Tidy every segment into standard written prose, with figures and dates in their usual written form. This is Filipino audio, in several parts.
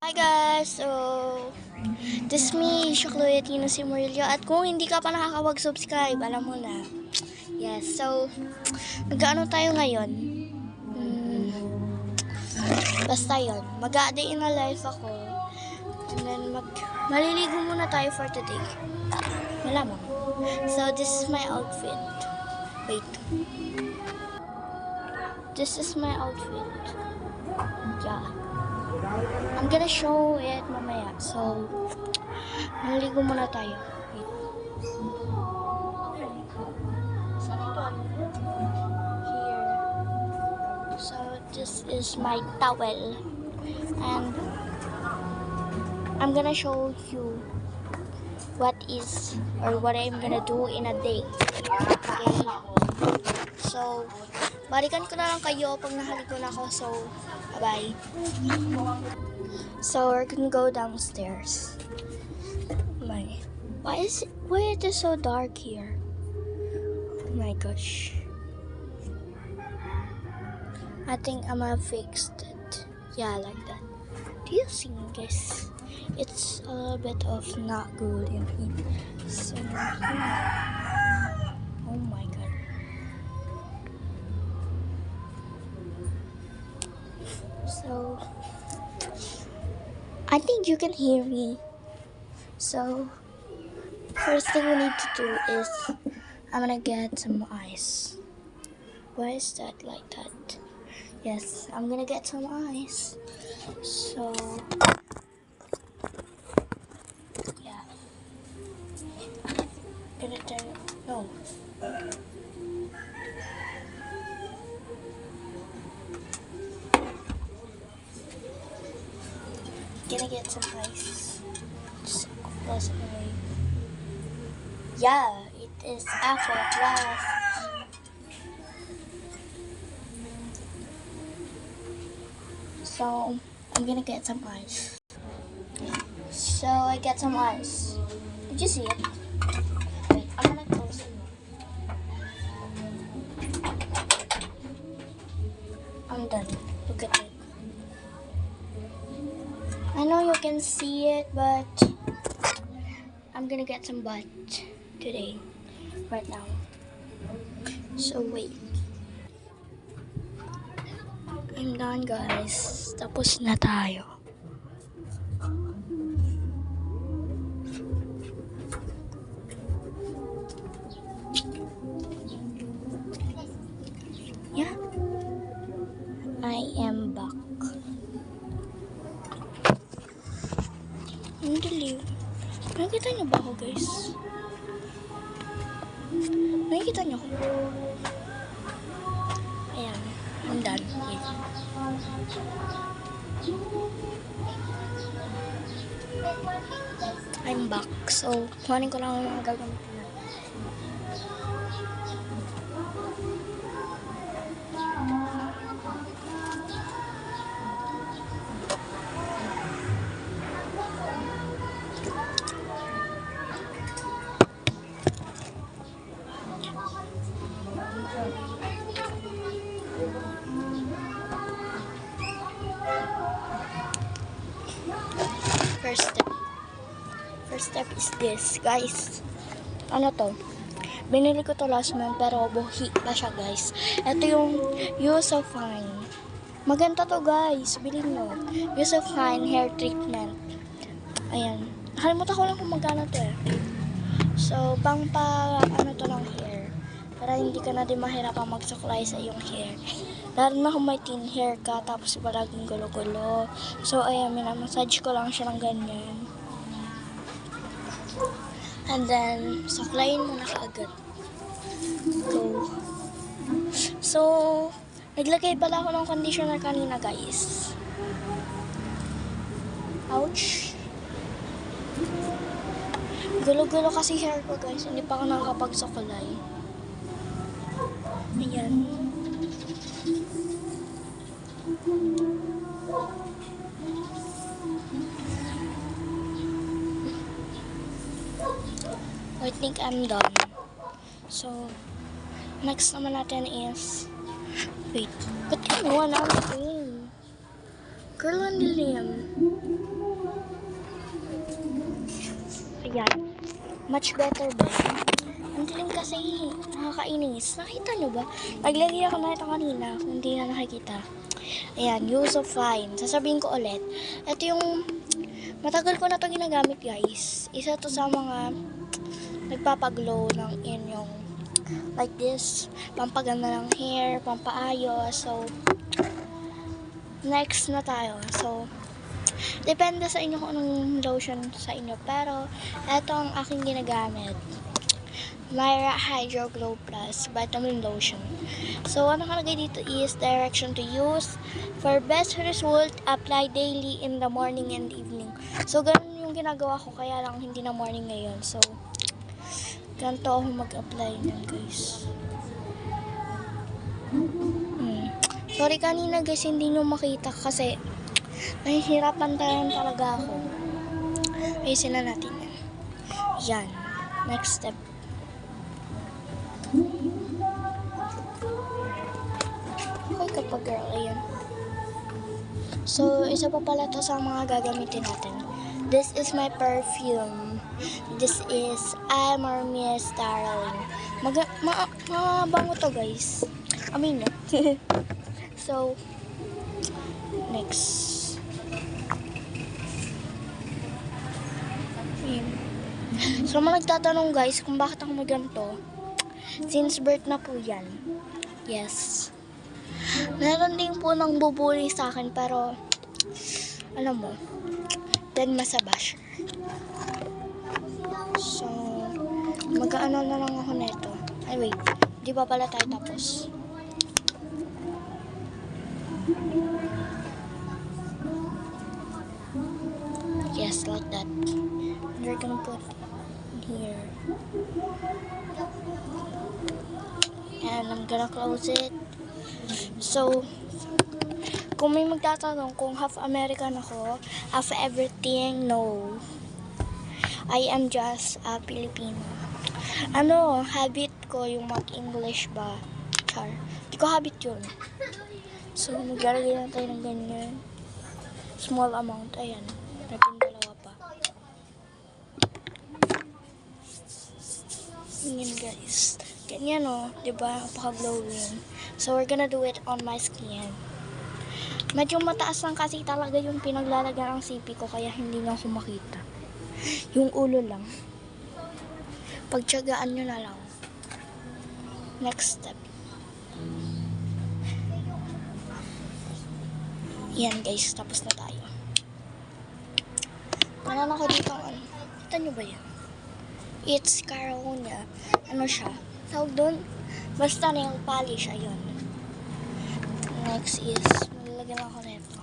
Hi guys! So, this is me, Chloe Tino Simurilio. At kung hindi ka pa nakakapag-subscribe, alam mo na. Yes, so, mag-ano tayo ngayon? Basta yun. Mag-a-day in a life ako. And then, maliligo muna tayo for today. Malamang. So, this is my outfit. Wait. This is my outfit. Yeah. I'm gonna show it mamaya. So, naligo muna tayo. Wait. Here. So, this is my towel. And I'm gonna show you what I'm gonna do in a day. Okay? So, balikan ko na lang kayo pag nahaligo na ako. So, bye-bye. So we're gonna go downstairs. Why is it so dark here? Oh my gosh. I think I'm gonna fix it. Yeah, like that. Do you see guys? It's a little bit of not good in here. So oh my god. So I think you can hear me. So, first thing we need to do is I'm gonna get some ice. Why is that like that? Yes, I'm gonna get some ice. So, yeah. Gonna turn it. No. Gonna get some ice. Just close it away. Yeah, it is apple glass. So I'm gonna get some ice. So I get some ice. Did you see it? Wait, I'm gonna close it. I'm done. Look at it. I know you can see it, but I'm gonna get some butt today, right now. So wait. I'm done guys. Tapos na tayo. Yeah. I am back. Ang dilim. Nakikita niyo ba ako guys? Nakikita niyo ako? Ayan. I'm done. Wait. I'm back. So, kuhanin ko lang ang mga gagamitin na. First step is this, guys. Ano to? Binili ko to last month pero buhi pa siya, guys. Ito yung Yusufine. Maganda to, guys. Bilhin nyo. Yusufine hair treatment. Ayan. Nakalimutan ko lang kung magkano to eh. So, ano to ng hair. Para hindi ka na din mahirapang magsuklay sa iyong hair. Lalo na kung may thin hair ka, tapos palaging gulo-gulo. So, ayan, minamassage ko lang siya ng ganyan. And then, suklayin mo na kaagad. Go. So, naglagay pala ako ng conditioner kanina, guys. Ouch. Gulo-gulo kasi hair ko, guys. Hindi pa ako nakakapagsuklay. Ayan. I think I'm done. So, next naman natin is, wait, ba't kinuha natin? Girl, ang dilim. Yan. Much better ba? Ang dilim kasi, nakakainis. Nakita nyo ba? Naglagay ako na ito kanina, kung hindi na nakikita. Ayan, Yuso Fine. Sasabihin ko ulit. Ito yung, matagal ko na ito ginagamit guys. Isa to sa mga nagpapaglow ng inyong, like this, pampaganda ng hair, pampaayos. So, next na tayo. So, depende sa inyo kung anong lotion sa inyo. Pero, ito ang aking ginagamit. Myra Hydro Glow Plus Vitamin Lotion. So, ano nakalagay dito is direction to use. For best result, apply daily in the morning and evening. So, ganun yung ginagawa ko. Kaya lang hindi na morning ngayon. So, ganito ako mag-apply niyan guys. Sorry kanina guys, hindi nyo makita kasi nahihirapan talaga ako. Ayusin na natin yan. Yan. Next step. Okay kapag girl, ayan. So, isa pa pala to sa mga gagamitin natin. This is my perfume. This is Miss Darling. Mabango to guys. Amin na. So, next. Ayan. So, mga nagtatanong guys kung bakit ako maganto. Since birth na po yan. Yes. Meron din po nang bubuli sa akin pero alam mo, then masabash. So, mag-ano na lang ako neto. Ay wait, di pa pala tayo tapos. Yes, like that. We're gonna put here. And I'm gonna close it. So, kung may magtatanong kung half American ako, half everything, no. I am just a Filipino. Ano, habit ko yung mag-English ba? Char. Di ko habit yun. So, maglalagay na tayo ng ganyan. Small amount. Ayan. Naging dalawa pa. Ganyan guys. Ganyan o. Diba? Napaka-glowing. So, we're gonna do it on my skin. Medyo mataas lang kasi talaga yung pinaglalagyan ng sipi ko kaya hindi na ako makita. Yung ulo lang. Pagtiyagaan nyo na lang. Next step. Yan guys, tapos na tayo. Meron ako dito ano. Kita nyo ba yan? It's Caronia. Ano siya? Tawag doon? Basta nail polish. Ayun. Next is, malalagyan ako nito.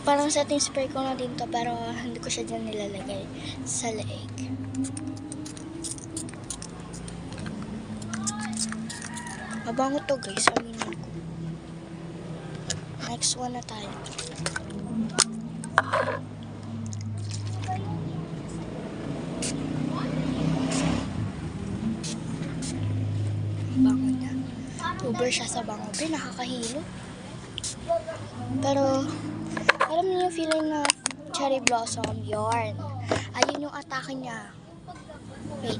Parang setting spray ko na din to pero hindi ko siya dyan nilalagay sa leeg. Mabango to guys, aminin ko. Next one na tayo. Bango niya. Uber siya sa bango. Pero nakakahilo. Pero, alam niyo yung feeling na cherry blossom, yarn. Ayun yung atake niya. Wait.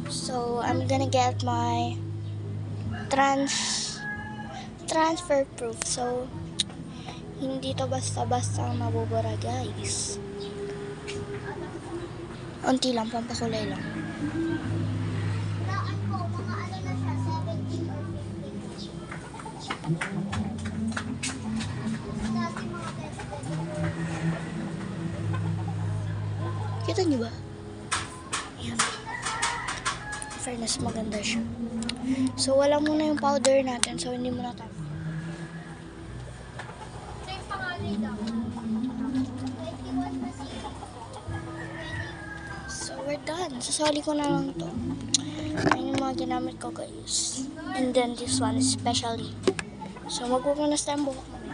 So, I'm gonna get my transfer proof. So, hindi to basta-basta mabubura guys. Unti lang, pampakulay lang. Kita niyo ba? Ayan. Fairness, maganda siya. So, wala muna yung powder natin. So, hindi muna tayo. So, we're done. Sasali ko na lang to. Ayan yung mga ginamit ko, guys. And then, this one especially. So, magpupunas tayo ang buhok namin.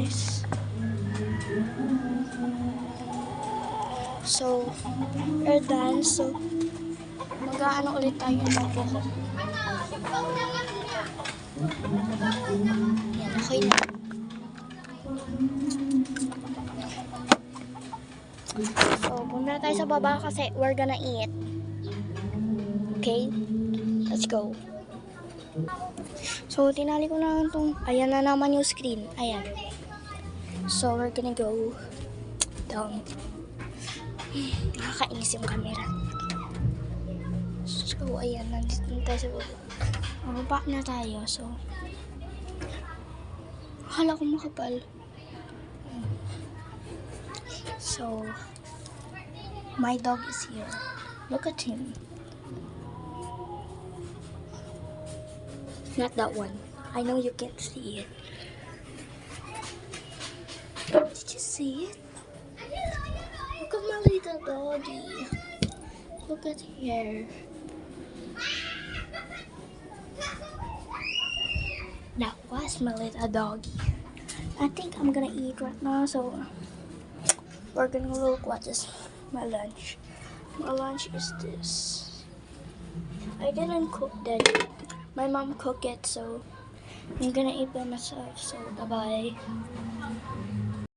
guys. So, we're done. So, mag-aano ulit tayo ng buhok. Yan, okay na. So, pumunta tayo sa baba kasi we're gonna eat. Okay? Let's go. So, tinali ko na itong, ayan na naman yung screen. Ayan. So, we're gonna go down. Nakakainis yung camera. So, ayan. Nandito na tayo sa baba. Mababa na tayo. So, akala ko makapal. So, my dog is here. Look at him. Not that one. I know you can't see it. Did you see it? Look at my little doggy. Look at here. That was my little doggy. I think I'm gonna eat right now, so we're gonna look what is my lunch. My lunch is this. I didn't cook that. My mom cooked it, so I'm gonna eat by myself. So bye bye.